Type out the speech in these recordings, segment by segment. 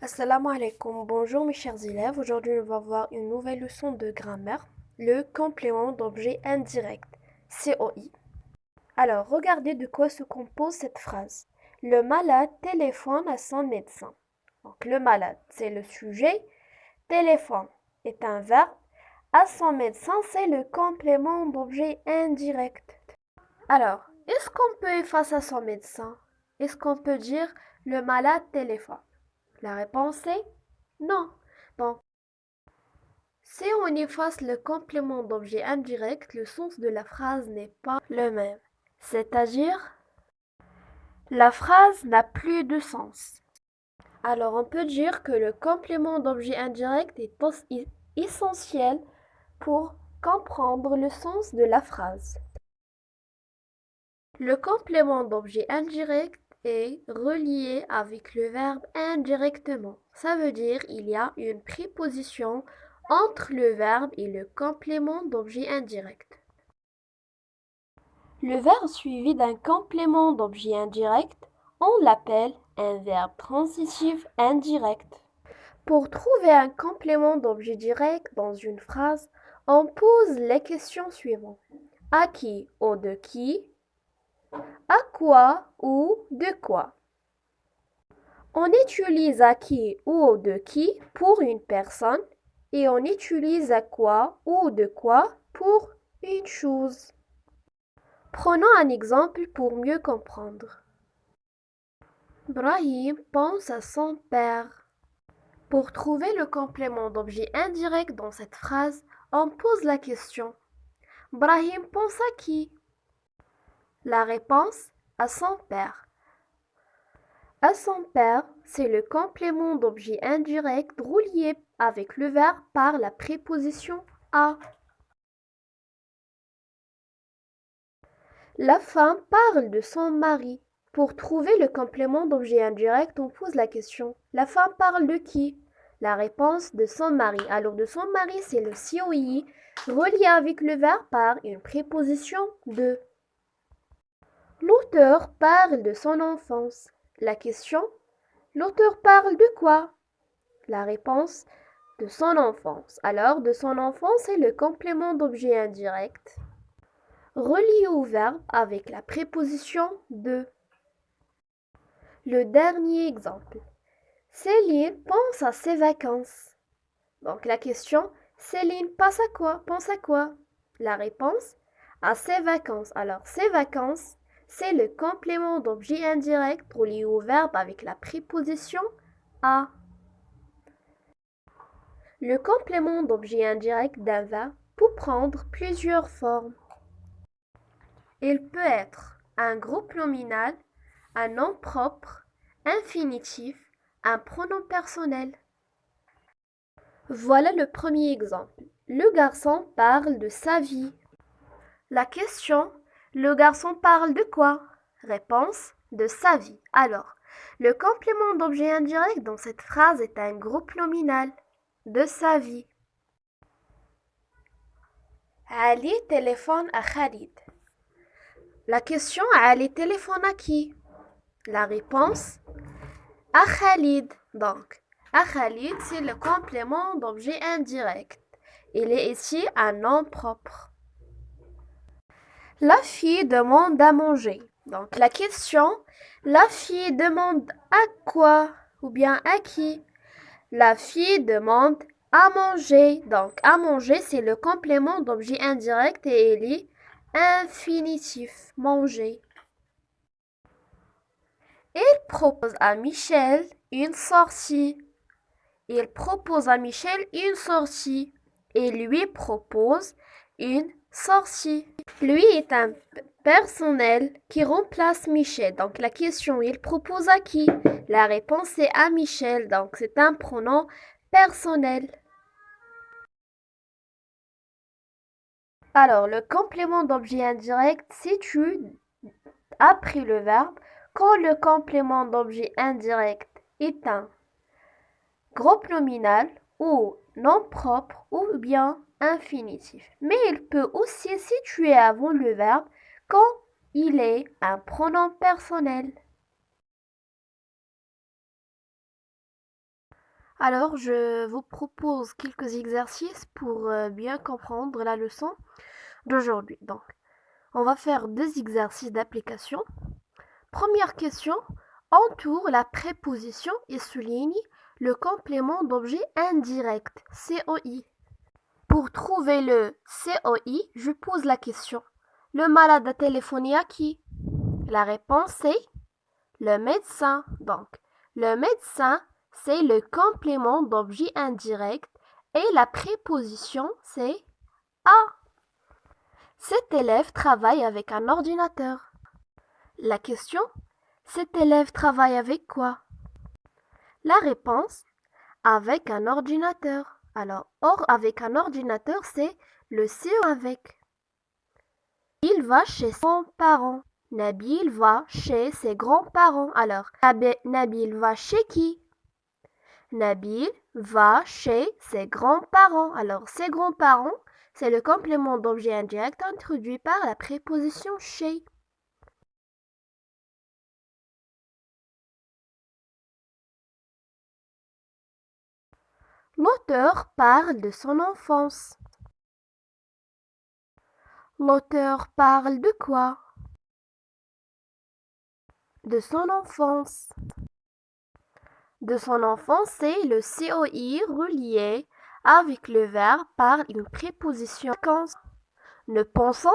Assalamu alaikum, bonjour mes chers élèves. Aujourd'hui, on va voir une nouvelle leçon de grammaire, le complément d'objet indirect, COI. Alors, regardez de quoi se compose cette phrase. Le malade téléphone à son médecin. Donc, le malade, c'est le sujet. Téléphone est un verbe. À son médecin, c'est le complément d'objet indirect. Alors, est-ce qu'on peut effacer à son médecin? Est-ce qu'on peut dire le malade téléphone? La réponse est non. Donc, si on efface le complément d'objet indirect, le sens de la phrase n'est pas le même. C'est-à-dire, la phrase n'a plus de sens. Alors, on peut dire que le complément d'objet indirect est essentiel pour comprendre le sens de la phrase. Le complément d'objet indirect est relié avec le verbe indirectement. Ça veut dire il y a une préposition entre le verbe et le complément d'objet indirect. Le verbe suivi d'un complément d'objet indirect, on l'appelle un verbe transitif indirect. Pour trouver un complément d'objet direct dans une phrase, on pose les questions suivantes. À qui ou de qui? À quoi ou de quoi? On utilise à qui ou de qui pour une personne et on utilise à quoi ou de quoi pour une chose. Prenons un exemple pour mieux comprendre. Brahim pense à son père. Pour trouver le complément d'objet indirect dans cette phrase, on pose la question. Brahim pense à qui? La réponse, à son père. À son père, c'est le complément d'objet indirect relié avec le verbe par la préposition à. La femme parle de son mari. Pour trouver le complément d'objet indirect, on pose la question. La femme parle de qui? La réponse, de son mari. Alors de son mari, c'est le COI relié avec le verbe par une préposition de. L'auteur parle de son enfance. La question, l'auteur parle de quoi? La réponse, de son enfance. Alors, de son enfance est le complément d'objet indirect relié au verbe avec la préposition de. Le dernier exemple. Céline pense à ses vacances. Donc la question, Céline pense à quoi? Pense à quoi? La réponse, à ses vacances. Alors, ses vacances, c'est le complément d'objet indirect relié au verbe avec la préposition à. Le complément d'objet indirect d'un verbe peut prendre plusieurs formes. Il peut être un groupe nominal, un nom propre, infinitif, un pronom personnel. Voilà le premier exemple. Le garçon parle de sa vie. La question, le garçon parle de quoi? Réponse, de sa vie. Alors, le complément d'objet indirect dans cette phrase est un groupe nominal, de sa vie. Ali téléphone à Khalid. La question, Ali téléphone à qui? La réponse, à Khalid. Donc, à Khalid, c'est le complément d'objet indirect. Il est ici un nom propre. La fille demande à manger. Donc, la question, la fille demande à quoi? Ou bien à qui? La fille demande à manger. Donc, à manger, c'est le complément d'objet indirect et il est infinitif, manger. Il propose à Michel une sortie. Il propose à Michel une sortie. Et lui propose une sortie. Lui est un personnel qui remplace Michel. Donc la question, il propose à qui? La réponse est à Michel. Donc c'est un pronom personnel. Alors le complément d'objet indirect situe après le verbe quand le complément d'objet indirect est un groupe nominal ou nom propre ou bien infinitif. Mais il peut aussi se situer avant le verbe quand il est un pronom personnel. Alors, je vous propose quelques exercices pour bien comprendre la leçon d'aujourd'hui. Donc, on va faire deux exercices d'application. Première question, entoure la préposition et souligne le complément d'objet indirect, COI. Pour trouver le COI, je pose la question. Le malade a téléphoné à qui? La réponse est le médecin. Donc, le médecin, c'est le complément d'objet indirect et la préposition, c'est à. Cet élève travaille avec un ordinateur. La question, cet élève travaille avec quoi? La réponse, avec un ordinateur. Alors, avec un ordinateur, c'est le CO avec. Il va chez ses grands-parents. Nabil va chez ses grands-parents. Alors, Nabil va chez qui? Nabil va chez ses grands-parents. Alors, ses grands-parents, c'est le complément d'objet indirect introduit par la préposition chez. L'auteur parle de son enfance. L'auteur parle de quoi? De son enfance. De son enfance, c'est le COI relié avec le verbe par une préposition vacances. Ne pensons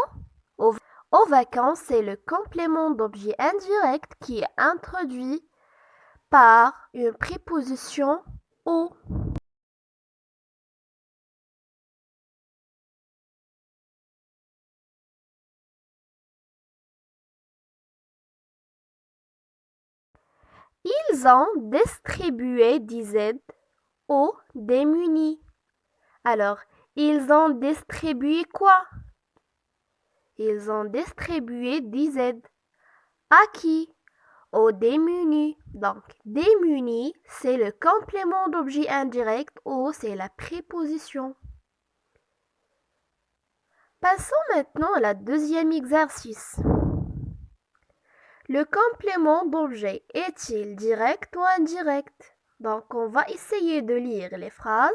aux vacances, c'est le complément d'objet indirect qui est introduit par une préposition au. Ils ont distribué des aides aux démunis. Alors, ils ont distribué quoi? Ils ont distribué des aides. À qui? Aux démunis. Donc, démunis, c'est le complément d'objet indirect ou c'est la préposition. Passons maintenant à la deuxième exercice. Le complément d'objet est-il direct ou indirect? Donc, on va essayer de lire les phrases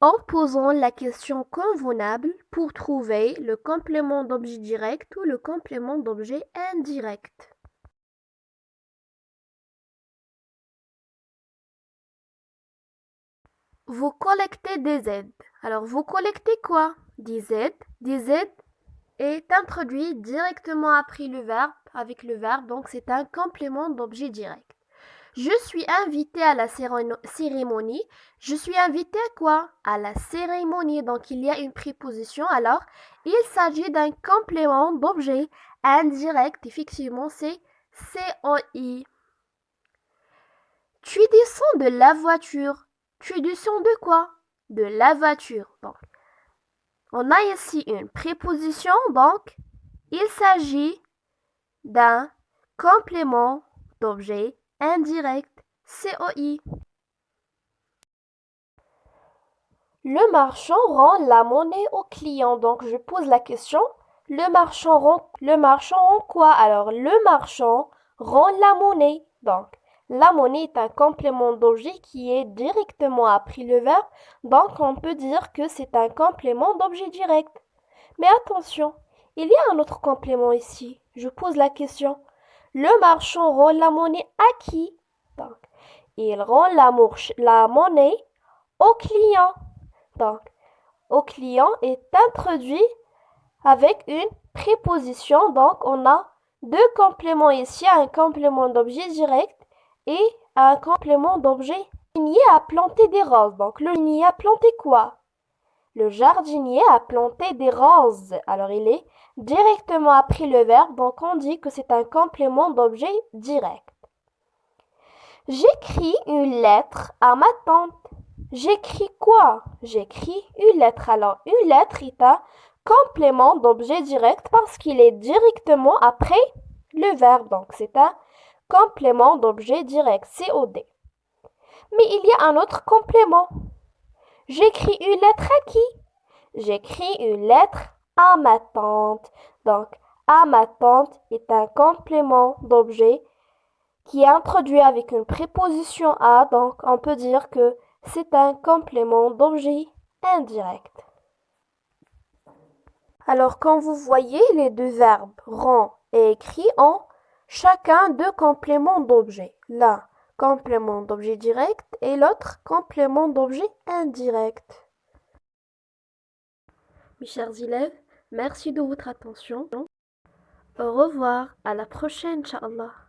en posant la question convenable pour trouver le complément d'objet direct ou le complément d'objet indirect. Vous collectez des aides. Alors, vous collectez quoi? Des aides. Des aides est introduit directement après le verbe, avec le verbe, donc c'est un complément d'objet direct. Je suis invité à la cérémonie. Je suis invité à quoi? À la cérémonie. Donc il y a une préposition. Alors, il s'agit d'un complément d'objet indirect. Effectivement, c'est COI. Tu descends de la voiture. Tu descends de quoi? De la voiture. Donc, on a ici une préposition. Donc, il s'agit d'un complément d'objet indirect. COI. Le marchand rend la monnaie au client. Donc, je pose la question. Le marchand rend quoi? Alors, le marchand rend la monnaie. Donc, la monnaie est un complément d'objet qui est directement après le verbe. Donc, on peut dire que c'est un complément d'objet direct. Mais attention, il y a un autre complément ici. Je pose la question. Le marchand rend la monnaie à qui? Donc, il rend la monnaie au client. Donc, au client est introduit avec une préposition. Donc, on a deux compléments ici, un complément d'objet direct et un complément d'objet. Le jardinier a planté des roses. Donc, le jardinier a planté quoi? Le jardinier a planté des roses. Alors, il est directement après le verbe. Donc, on dit que c'est un complément d'objet direct. J'écris une lettre à ma tante. J'écris quoi? J'écris une lettre. Alors, une lettre est un complément d'objet direct parce qu'il est directement après le verbe. Donc, c'est un complément d'objet direct, COD. Mais il y a un autre complément. J'écris une lettre à qui? J'écris une lettre à ma tante. Donc, à ma tante est un complément d'objet qui est introduit avec une préposition à, donc on peut dire que c'est un complément d'objet indirect. Alors quand vous voyez les deux verbes rend et écrit ont chacun deux compléments d'objet. L'un complément d'objet direct et l'autre complément d'objet indirect. Mes chers élèves, merci de votre attention. Au revoir, à la prochaine, Inch'Allah.